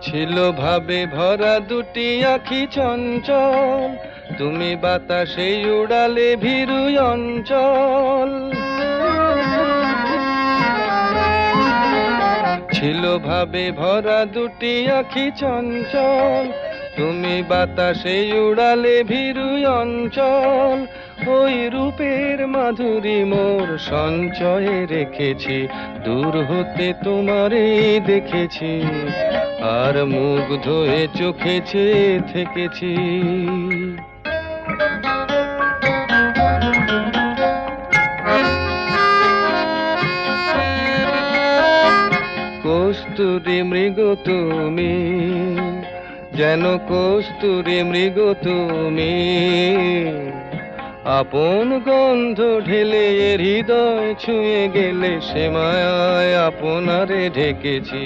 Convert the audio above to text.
ছিল ভাবে ভরা দুটি আখি চঞ্চল, তুমি বাতাসে উড়ালে ভীরু অঞ্চল। ছিল ভাবে ভরা দুটি আখি চঞ্চল, তুমি বাতাসে উড়ালে ভীরু অঞ্চল। ওই রূপের মাধুরী মোর সঞ্চয়ে রেখেছি, দূর হতে তোমারে দেখেছি, আর মুগ্ধ হয়ে চোখে চেয়ে থেকেছি। কস্তুরী মৃগ তুমি, যেন কস্তুরী মৃগ তুমি, আপন গন্ধ ঢেলে হৃদয় ছুঁয়ে গেলে, সে মায়ায় আপনারে ঢেকেছি।